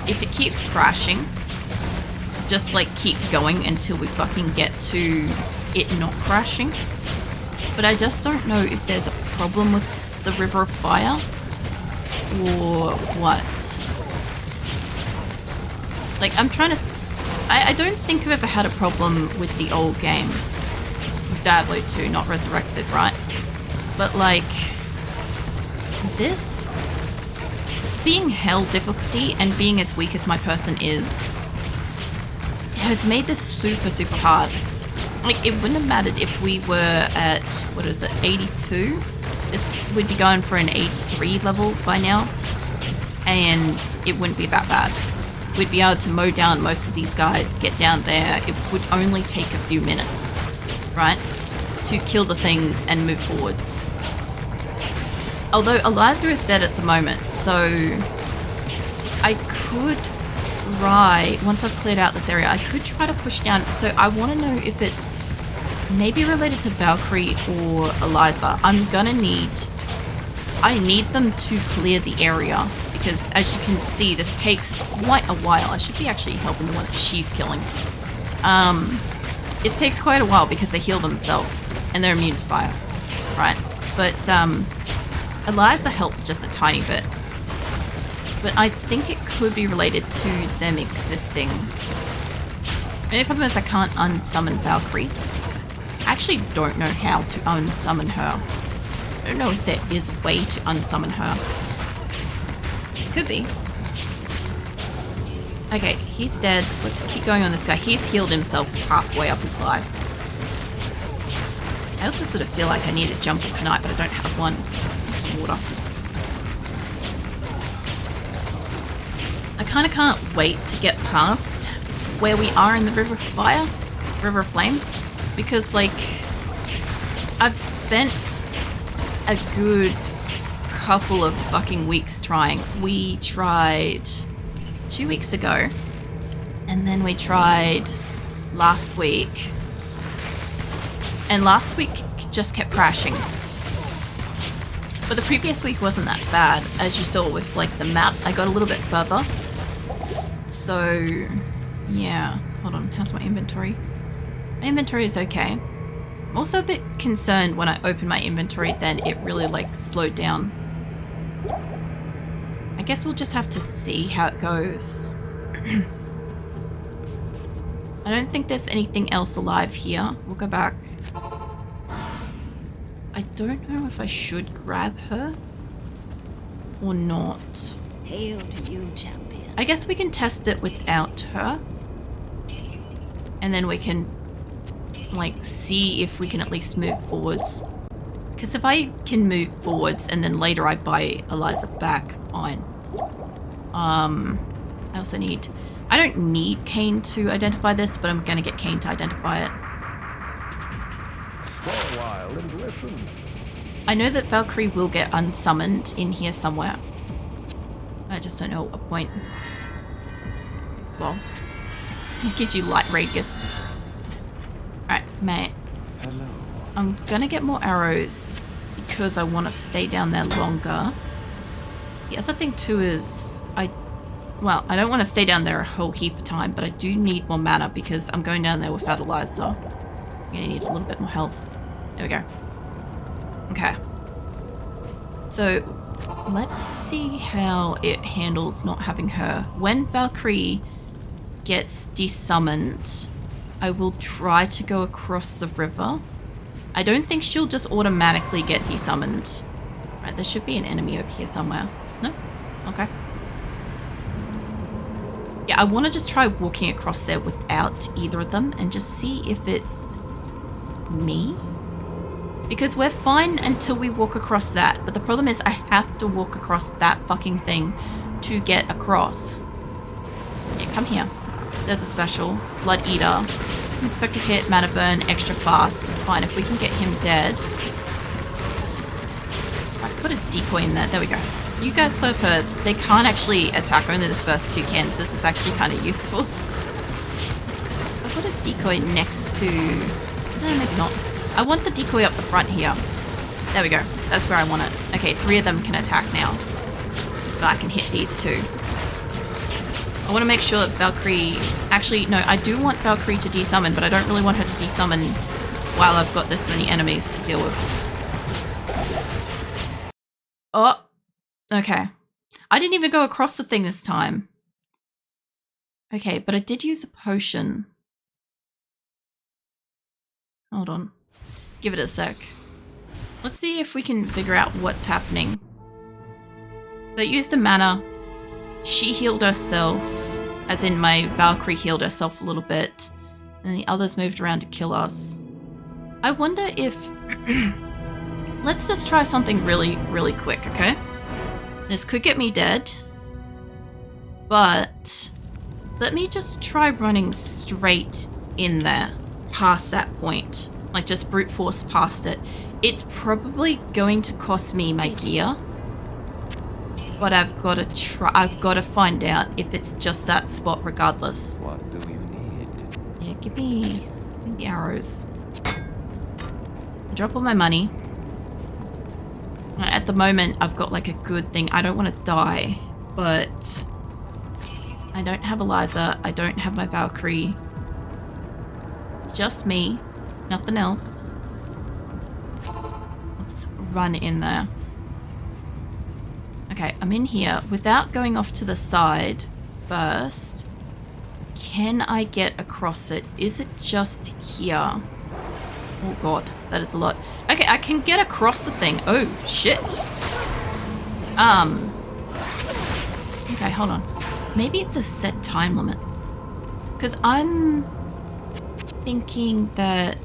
if it keeps crashing, just like keep going until we fucking get to it not crashing. But I just don't know if there's a problem with the River of Fire or what. Like, I'm trying to... I don't think I've ever had a problem with the old game. With Diablo 2, not Resurrected, right? But like... This... Being hell difficulty and being as weak as my person is has made this super, super hard. Like, it wouldn't have mattered if we were at, what is it, 82? This would be going for an 83 level by now. And it wouldn't be that bad. We'd be able to mow down most of these guys, get down there. It would only take a few minutes, right? To kill the things and move forwards. Although Eliza is dead at the moment, so I could try, once I've cleared out this area, I could try to push down. So I want to know if it's maybe related to Valkyrie or Eliza. I need them to clear the area because as you can see, this takes quite a while. I should be actually helping the one that she's killing. It takes quite a while because they heal themselves and they're immune to fire, right? But Eliza helps just a tiny bit. But I think it could be related to them existing. The only problem is I can't unsummon Valkyrie. I actually don't know how to unsummon her. I don't know if there is a way to unsummon her. Could be. Okay, he's dead. Let's keep going on this guy. He's healed himself halfway up his life. I also sort of feel like I need a jumper tonight, but I don't have one. Water. kind of can't wait to get past where we are in the River of Flame, because like I've spent a good couple of fucking weeks trying. We tried 2 weeks ago, and then we tried last week, and last week just kept crashing. But the previous week wasn't that bad, as you saw with like the map. I got a little bit further. So yeah, hold on, how's my inventory? My inventory is okay. I'm also a bit concerned when I open my inventory, then it really like slowed down. I guess we'll just have to see how it goes. I don't think there's anything else alive here. We'll go back. I don't know if I should grab her or not. Hail to you, champion. I guess we can test it without her. And then we can like see if we can at least move forwards. Because if I can move forwards and then later I buy Eliza back, fine. I also need... I don't need Kane to identify this, but I'm gonna get Kane to identify it. Stay a while and listen. I know that Valkyrie will get unsummoned in here somewhere. I just don't know at what point. Well, it gives you light radius. Alright, mate. Hello. I'm gonna get more arrows because I want to stay down there longer. The other thing too is I don't want to stay down there a whole heap of time, but I do need more mana because I'm going down there without Eliza. I'm gonna need a little bit more health. There we go. Okay. So let's see how it handles not having her. When Valkyrie gets desummoned, I will try to go across the river. I don't think she'll just automatically get desummoned. Right, there should be an enemy over here somewhere. No? Okay. Yeah, I want to just try walking across there without either of them and just see if it's me. Because we're fine until we walk across that. But the problem is I have to walk across that fucking thing to get across. Yeah, come here. There's a special. Blood Eater. Inspector hit, mana burn, extra fast. It's fine if we can get him dead. Right, put a decoy in there. There we go. You guys have heard they can't actually attack only the first two cans. This is actually kind of useful. I put a decoy next to... No, maybe not. I want the decoy up the front here. There we go. That's where I want it. Okay, 3 of them can attack now. But I can hit these two. I want to make sure that Valkyrie... Actually, no, I do want Valkyrie to desummon, but I don't really want her to desummon while I've got this many enemies to deal with. Oh! Okay. I didn't even go across the thing this time. Okay, but I did use a potion. Hold on. Give it a sec. Let's see if we can figure out what's happening. They used a mana. She healed herself, as in my Valkyrie healed herself a little bit, and the others moved around to kill us. I wonder if... Let's just try something really, really quick, okay? This could get me dead, but let me just try running straight in there, past that point. Like, just brute force past it. It's probably going to cost me my gear. But I've got to try. I've got to find out if it's just that spot regardless. What do you need? Yeah, give me the arrows. Drop all my money. At the moment, I've got like a good thing. I don't want to die, but I don't have Eliza. I don't have my Valkyrie. It's just me, nothing else. Let's run in there. Okay, I'm in here. Without going off to the side first, can I get across it? Is it just here? Oh god, that is a lot. Okay, I can get across the thing. Oh, shit. Okay, hold on. Maybe it's a set time limit. Because I'm thinking that...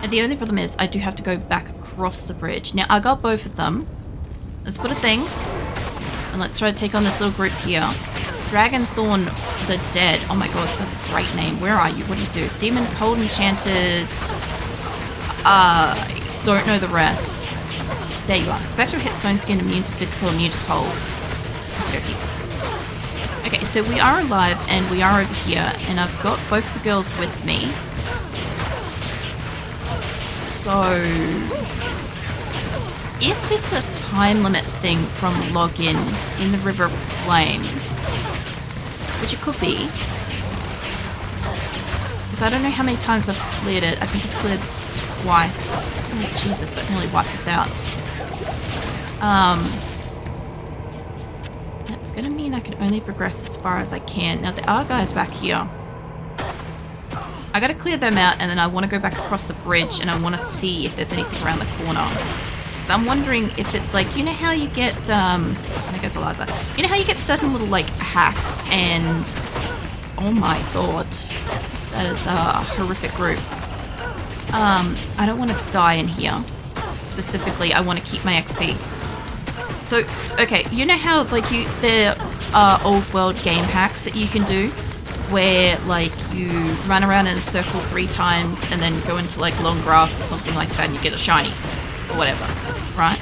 And the only problem is I do have to go back across the bridge. Now, I got both of them. Let's put a thing. And let's try to take on this little group here. Dragonthorn the Dead. Oh my god, that's a great name. Where are you? What do you do? Demon Cold Enchanted. I don't know the rest. There you are. Spectral hit stone skin, immune to physical, immune to cold. Okay, so we are alive and we are over here, and I've got both the girls with me. So if it's a time limit thing from login in the River of Flame, which it could be, because I don't know how many times I've cleared it. I think I've cleared twice. Oh Jesus, that nearly wiped us out. That's gonna mean I can only progress as far as I can. Now there are guys back here. I gotta clear them out, and then I want to go back across the bridge, and I want to see if there's anything around the corner. So I'm wondering if it's like, you know how you get, I think it's Eliza. You know how you get certain little like hacks, and oh my god, that is a horrific group. I don't want to die in here. Specifically, I want to keep my XP. So, okay, you know how like there are old world game hacks that you can do, where like you run around in a circle 3 times and then go into like long grass or something like that and you get a shiny or whatever, right?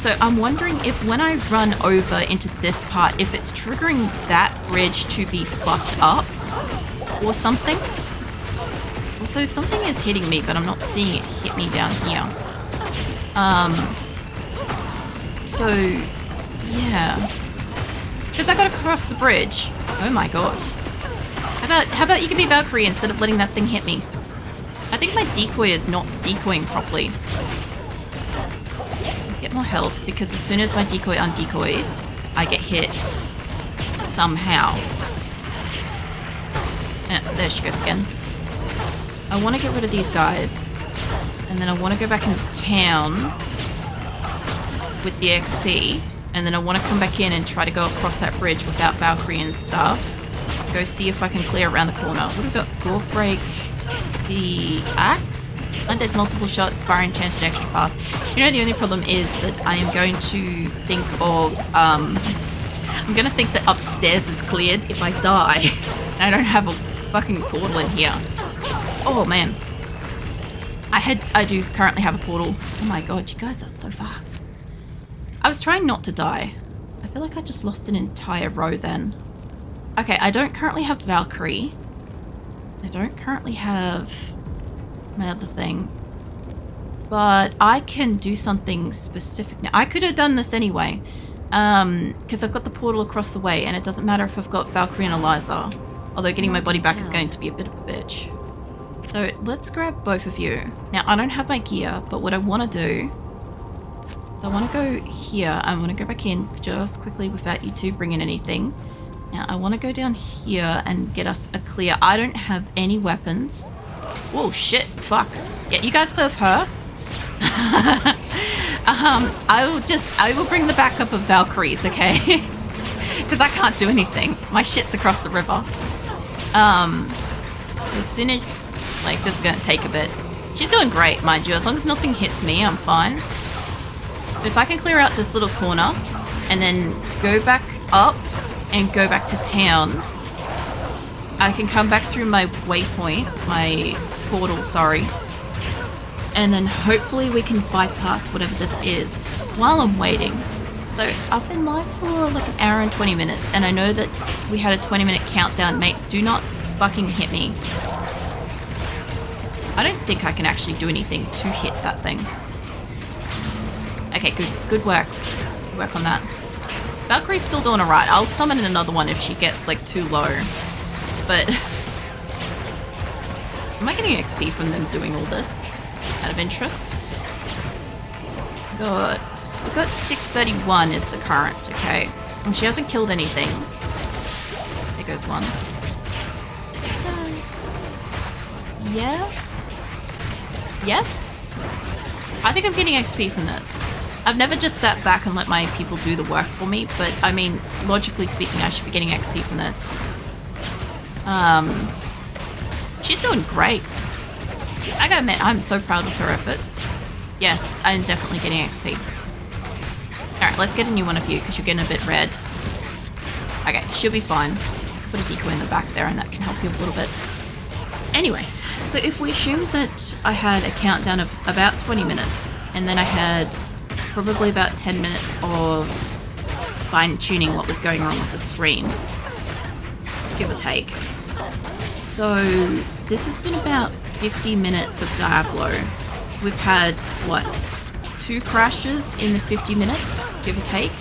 So I'm wondering if when I run over into this part, if it's triggering that bridge to be fucked up or something. Also, something is hitting me, but I'm not seeing it hit me down here. So, yeah. Because I gotta cross the bridge. Oh my god. How about you give me Valkyrie instead of letting that thing hit me? I think my decoy is not decoying properly. Let's get more health, because as soon as my decoy undecoys, I get hit somehow. There she goes again. I want to get rid of these guys, and then I want to go back into town with the XP, and then I want to come back in and try to go across that bridge without Valkyrie and stuff. Go see if I can clear around the corner. What have we got? Gore Break, the axe, undead multiple shots, fire enchanted extra fast. You know, the only problem is that I am going to think of, I'm going to think that upstairs is cleared if I die, and I don't have a fucking portal in here. Oh man, I do currently have a portal. Oh my god, you guys are so fast. I was trying not to die. I feel like I just lost an entire row then. Okay, I don't currently have Valkyrie. I don't currently have my other thing. But I can do something specific now. I could have done this anyway. Because I've got the portal across the way, and it doesn't matter if I've got Valkyrie and Eliza. Although getting my body back is going to be a bit of a bitch. So let's grab both of you. Now, I don't have my gear, but what I want to do is I want to go here. I want to go back in just quickly without you two bringing anything. Now, I want to go down here and get us a clear. I don't have any weapons. Whoa, shit, fuck. Yeah, you guys play with her. I will bring the backup of Valkyries, okay? Because I can't do anything. My shit's across the river. As soon as, like, this is going to take a bit. She's doing great, mind you. As long as nothing hits me, I'm fine. But if I can clear out this little corner and then go back up and go back to town, I can come back through my waypoint, my portal, sorry. And then hopefully we can bypass whatever this is while I'm waiting. So I've been live for like an hour and 20 minutes, and I know that we had a 20-minute countdown. Mate, do not fucking hit me. I don't think I can actually do anything to hit that thing. Okay, good work. Good work on that. Valkyrie's still doing alright. I'll summon another one if she gets like too low. But am I getting XP from them doing all this? Out of interest? We've got 631 is the current, okay. And she hasn't killed anything. There goes one. Yeah? Yes? I think I'm getting XP from this. I've never just sat back and let my people do the work for me, but I mean, logically speaking, I should be getting XP from this. She's doing great. I gotta admit, I'm so proud of her efforts. Yes, I'm definitely getting XP. Alright, let's get a new one of you, because you're getting a bit red. Okay, she'll be fine. Put a decoy in the back there and that can help you a little bit. Anyway, so if we assume that I had a countdown of about 20 minutes and then I had probably about 10 minutes of fine-tuning what was going wrong with the stream, give or take. So this has been about 50 minutes of Diablo. We've had, what, 2 crashes in the 50 minutes, give or take.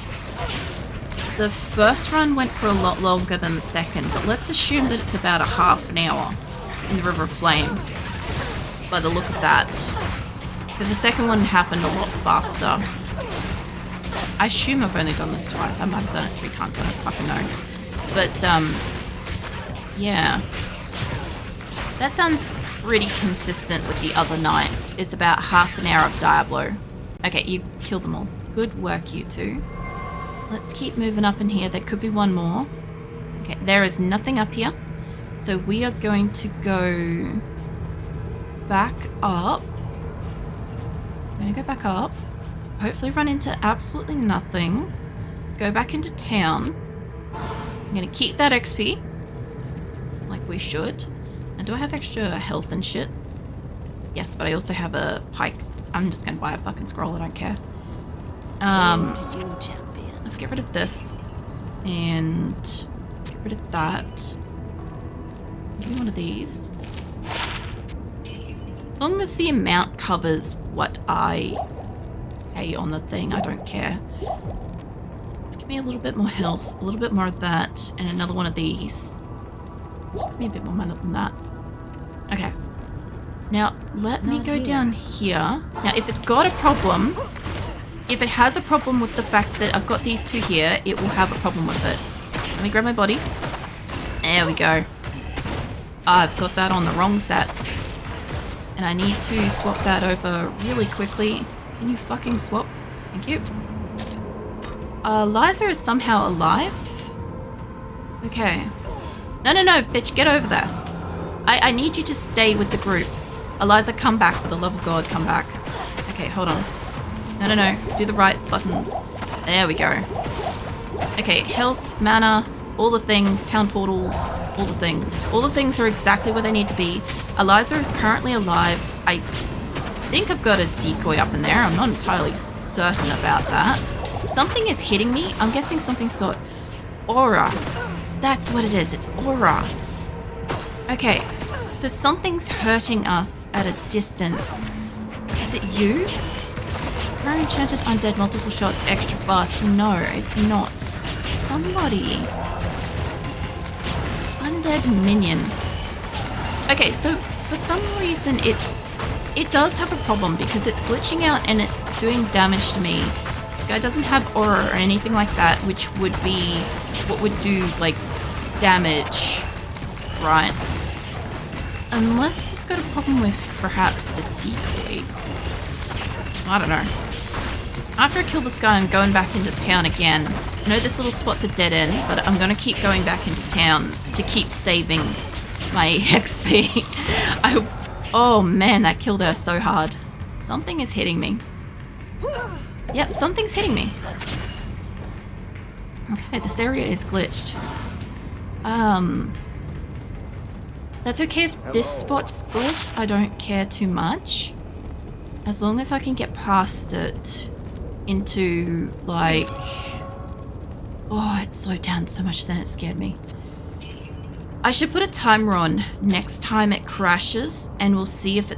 The first run went for a lot longer than the second, but let's assume that it's about a half an hour in the River of Flame, by the look of that. Because the second one happened a lot faster. I assume I've only done this twice. I might have done it 3 times, I don't fucking know. But, yeah. That sounds pretty consistent with the other night. It's about half an hour of Diablo. Okay, you killed them all. Good work, you two. Let's keep moving up in here. There could be one more. Okay, there is nothing up here. So we are going to go back up. I'm going to go back up. Hopefully run into absolutely nothing. Go back into town. I'm going to keep that XP. Like we should. And do I have extra health and shit? Yes, but I also have a pike. I'm just going to buy a fucking scroll. I don't care. Let's get rid of this. And let's get rid of that. Give me one of these. As long as the amount covers what I pay on the thing, I don't care. Let's give me a little bit more health, a little bit more of that, and another one of these. Give me a bit more money than that. Okay. Now, let me go down here. Now, if it's got a problem, if it has a problem with the fact that I've got these two here, it will have a problem with it. Let me grab my body. There we go. I've got that on the wrong set. And I need to swap that over really quickly. Can you fucking swap? Thank you. Liza is somehow alive? Okay. No, bitch, get over there. I need you to stay with the group. Eliza, come back, for the love of God, come back. Okay, hold on. No, do the right buttons. There we go. Okay, health, mana, all the things, town portals, all the things. All the things are exactly where they need to be. Eliza is currently alive. I think I've got a decoy up in there. I'm not entirely certain about that. Something is hitting me. I'm guessing something's got aura. That's what it is. It's aura. Okay, so something's hurting us at a distance. Is it you? Very enchanted undead, multiple shots, extra fast. No, it's not. Somebody. Undead minion. Okay, so for some reason it does have a problem because it's glitching out and it's doing damage to me. This guy doesn't have aura or anything like that, which would be what would do like damage, right? Unless it's got a problem with perhaps a decoy. I don't know. After I kill this guy, I'm going back into town again. I know this little spot's a dead end, but I'm going to keep going back into town to keep saving my XP. Oh man, that killed her so hard. Something is hitting me. Yep, something's hitting me. Okay, this area is glitched. That's okay if this spot's glitched. I don't care too much. As long as I can get past it into, like... Oh, it slowed down so much then it scared me. I should put a timer on next time it crashes and we'll see if it